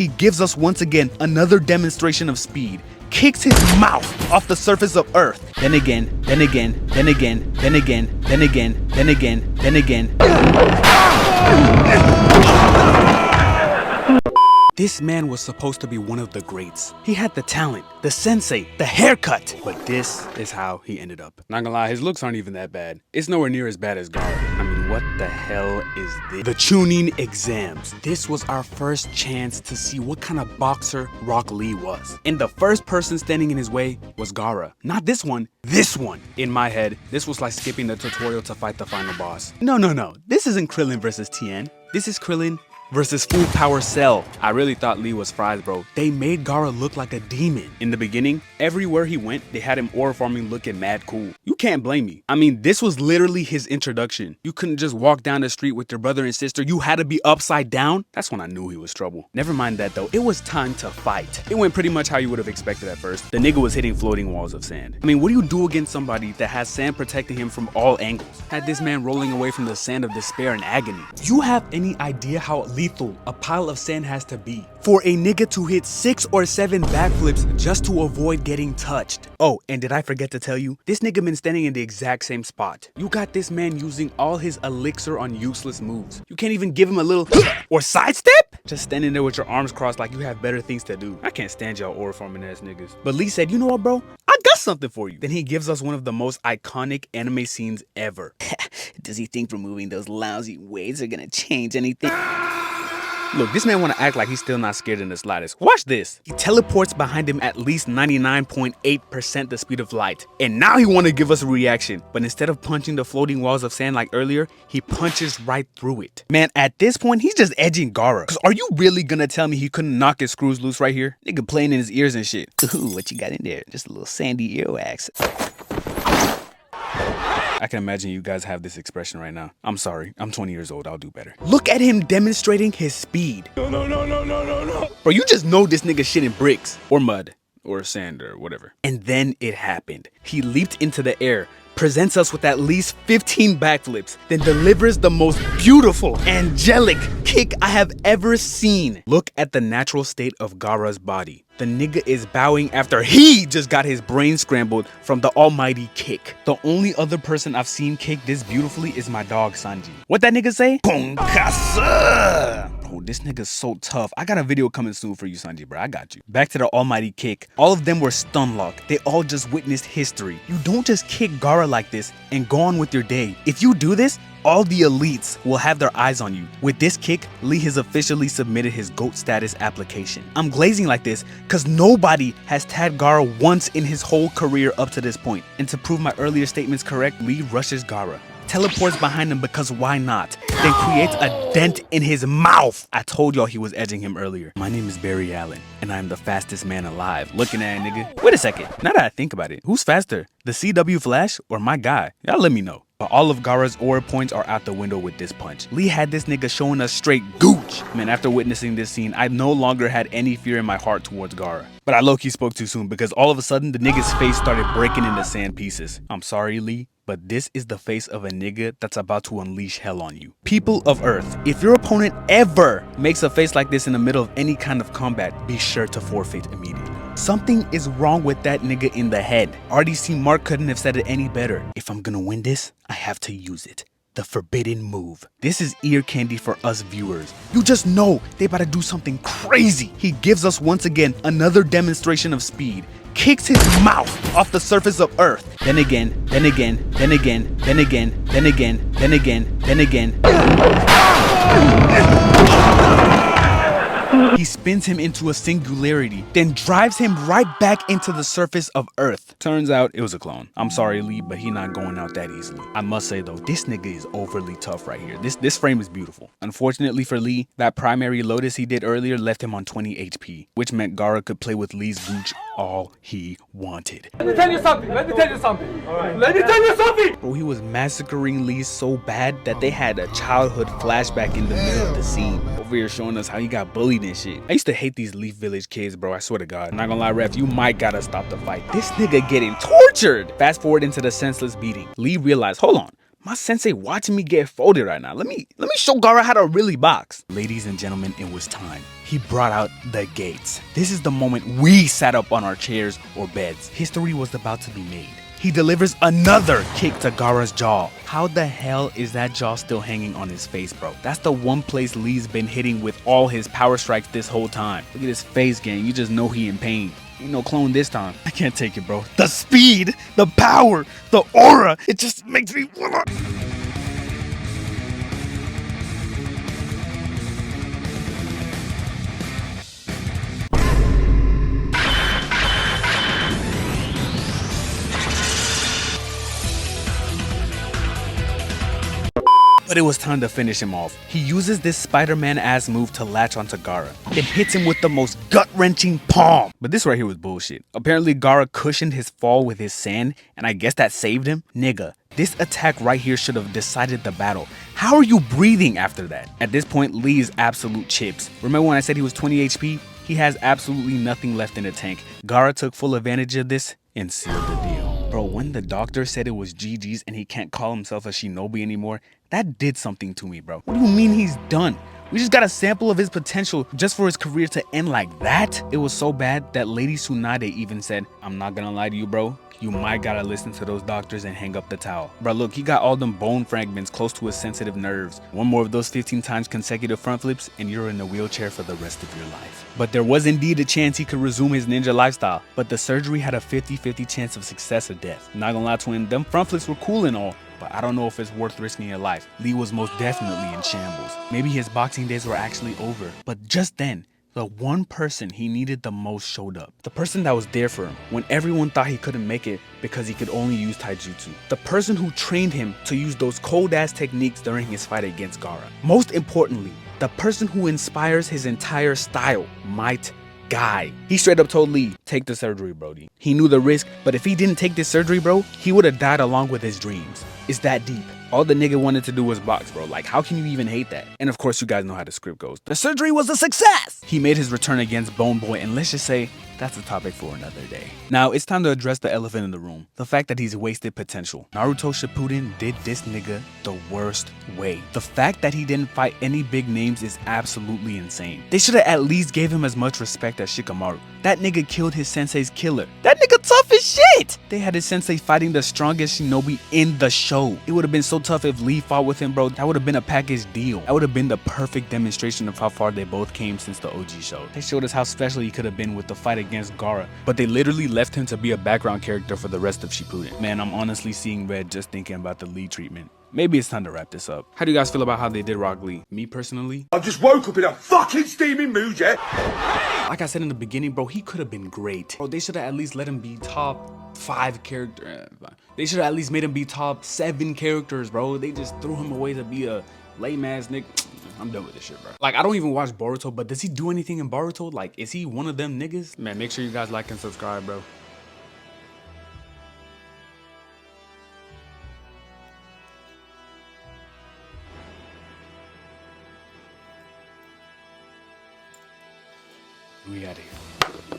He gives us once again another demonstration of speed. Kicks his mouth off the surface of Earth. Then again, then again, then again, then again, then again, then again, then again. This man was supposed to be one of the greats. He had the talent, the sensei, the haircut. But this is how he ended up. Not gonna lie, his looks aren't even that bad. It's nowhere near as bad as Gaara. I mean, what the hell is this? The Chunin exams. This was our first chance to see what kind of boxer Rock Lee was. And the first person standing in his way was Gaara. Not this one, this one. In my head, this was like skipping the tutorial to fight the final boss. No. This isn't Krillin versus Tien. This is Krillin versus Full Power Cell. I really thought Lee was fries, bro. They made Gaara look like a demon. In the beginning, everywhere he went, they had him aura farming looking mad cool. You can't blame me. I mean, this was literally his introduction. You couldn't just walk down the street with your brother and sister. You had to be upside down. That's when I knew he was trouble. Never mind that though. It was time to fight. It went pretty much how you would have expected at first. The nigga was hitting floating walls of sand. I mean, what do you do against somebody that has sand protecting him from all angles? Had this man rolling away from the sand of despair and agony. You have any idea how lethal a pile of sand has to be for a nigga to hit 6 or 7 backflips just to avoid getting touched? Oh, and did I forget to tell you? This nigga been standing in the exact same spot. You got this man using all his elixir on useless moves. You can't even give him a little or sidestep? Just standing there with your arms crossed like you have better things to do. I can't stand y'all aura farming ass niggas. But Lee said, you know what, bro? I got something for you. Then he gives us one of the most iconic anime scenes ever. Does he think removing those lousy waves are gonna change anything? Look, this man wanna act like he's still not scared in the slightest. Watch this. He teleports behind him at least 99.8% the speed of light. And now he wanna give us a reaction. But instead of punching the floating walls of sand like earlier, he punches right through it. Man, at this point, he's just edging Gaara. Cause are you really gonna tell me he couldn't knock his screws loose right here? Nigga playing in his ears and shit. Ooh, what you got in there? Just a little sandy earwax. I can imagine you guys have this expression right now. I'm sorry, I'm 20 years old, I'll do better. Look at him demonstrating his speed. No. Bro, you just know this nigga shit in bricks or mud or sand or whatever. And then it happened. He leaped into the air, presents us with at least 15 backflips, then delivers the most beautiful, angelic kick I have ever seen. Look at the natural state of Gaara's body. The nigga is bowing after he just got his brain scrambled from the almighty kick. The only other person I've seen kick this beautifully is my dog Sanji. What that nigga say? Punkasa! Bro, this nigga's so tough. I got a video coming soon for you, Sanji, bro. I got you. Back to the almighty kick. All of them were stun locked. They all just witnessed history. You don't just kick Gaara like this and go on with your day. If you do this, all the elites will have their eyes on you. With this kick, Lee has officially submitted his GOAT status application. I'm glazing like this because nobody has tagged Gaara once in his whole career up to this point. And to prove my earlier statements correct, Lee rushes Gaara, teleports behind him because why not, then creates a dent in his mouth. I told y'all he was edging him earlier. My name is Barry Allen, and I'm the fastest man alive. Looking at it, nigga. Wait a second, now that I think about it, who's faster, the CW Flash or my guy? Y'all let me know. But all of Gaara's aura points are out the window with this punch. Lee had this nigga showing us straight gooch. Man, after witnessing this scene, I no longer had any fear in my heart towards Gaara. But I low-key spoke too soon because all of a sudden the nigga's face started breaking into sand pieces. I'm sorry, Lee, but this is the face of a nigga that's about to unleash hell on you. People of Earth, if your opponent ever makes a face like this in the middle of any kind of combat, be sure to forfeit immediately. Something is wrong with that nigga in the head. RDC Mark couldn't have said it any better. If I'm gonna win this, I have to use it. The forbidden move. This is ear candy for us viewers. You just know they about to do something crazy. He gives us once again another demonstration of speed. Kicks his mouth off the surface of Earth. Then again, then again, then again, then again, then again, then again, then again. He spins him into a singularity, then drives him right back into the surface of Earth. Turns out it was a clone. I'm sorry, Lee, but he not going out that easily. I must say though, this nigga is overly tough right here. This frame is beautiful. Unfortunately for Lee, that primary Lotus he did earlier left him on 20 HP, which meant Gaara could play with Lee's gooch all he wanted. Let me tell you something. Let me tell you something. All right. Let me tell you something. Bro, he was massacring Lee so bad that they had a childhood flashback in the middle of the scene. Over here showing us how he got bullied and shit. I used to hate these Leaf Village kids, bro. I swear to God. I'm not gonna lie, ref, you might gotta stop the fight. This nigga getting tortured. Fast forward into the senseless beating. Lee realized, hold on, My sensei watching me get folded right now. Let me show Gaara how to really box. Ladies and gentlemen, it was time. He brought out the gates. This is the moment we sat up on our chairs or beds. History was about to be made. He delivers another kick to Gaara's jaw. How the hell is that jaw still hanging on his face, bro? That's the one place Lee's been hitting with all his power strikes this whole time. Look at his face, gang. You just know he in pain. Ain't no clone this time. I can't take it, bro. The speed, the power, the aura. It just makes me wanna... But it was time to finish him off. He uses this Spider-Man ass move to latch onto Gaara. It hits him with the most gut-wrenching palm. But this right here was bullshit. Apparently Gaara cushioned his fall with his sand, and I guess that saved him. Nigga, this attack right here should have decided the battle. How are you breathing after that? At this point, Lee is absolute chips. Remember when I said he was 20 HP? He has absolutely nothing left in the tank. Gaara took full advantage of this and sealed the deal. Bro, when the doctor said it was GG's and he can't call himself a shinobi anymore, that did something to me, bro. What do you mean he's done? We just got a sample of his potential just for his career to end like that? It was so bad that Lady Tsunade even said, I'm not gonna lie to you, bro. You might gotta listen to those doctors and hang up the towel. Bro, look, he got all them bone fragments close to his sensitive nerves. One more of those 15 times consecutive front flips and you're in a wheelchair for the rest of your life. But there was indeed a chance he could resume his ninja lifestyle. But the surgery had a 50-50 chance of success or death. Not gonna lie to him, them front flips were cool and all, but I don't know if it's worth risking your life. Lee was most definitely in shambles. Maybe his boxing days were actually over. But just then, the one person he needed the most showed up. The person that was there for him when everyone thought he couldn't make it because he could only use taijutsu. The person who trained him to use those cold ass techniques during his fight against Gaara. Most importantly, the person who inspires his entire style, Might Guy. He straight up told Lee, take the surgery, Brody. He knew the risk, but if he didn't take this surgery, bro, he would have died along with his dreams. It's that deep. All the nigga wanted to do was box, bro. Like, how can you even hate that? And of course, you guys know how the script goes. The surgery was a success! He made his return against Bone Boy, and let's just say, that's a topic for another day. Now, it's time to address the elephant in the room. The fact that he's wasted potential. Naruto Shippuden did this nigga the worst way. The fact that he didn't fight any big names is absolutely insane. They should have at least gave him as much respect as Shikamaru. That nigga killed his sensei's killer. That nigga tough as shit! They had his sensei fighting the strongest shinobi in the show. It would have been so tough if Lee fought with him, bro. That would have been a package deal. That would have been the perfect demonstration of how far they both came since the OG show. They showed us how special he could have been with the fight against Gaara, but they literally left him to be a background character for the rest of Shippuden. Man, I'm honestly seeing red just thinking about the Lee treatment. Maybe it's time to wrap this up. How do you guys feel about how they did Rock Lee? Me personally, I just woke up in a fucking steaming mood, yeah? like I said in the beginning, bro, he could have been great. Bro, they should have at least let him be top 5 character. They should have at least made him be top 7 characters, bro. They just threw him away to be a lame ass nigga. I'm done with this shit, bro. Like, I don't even watch Boruto, but does he do anything in Boruto? Like, is he one of them niggas? Man, make sure you guys like and subscribe, bro. We out of here.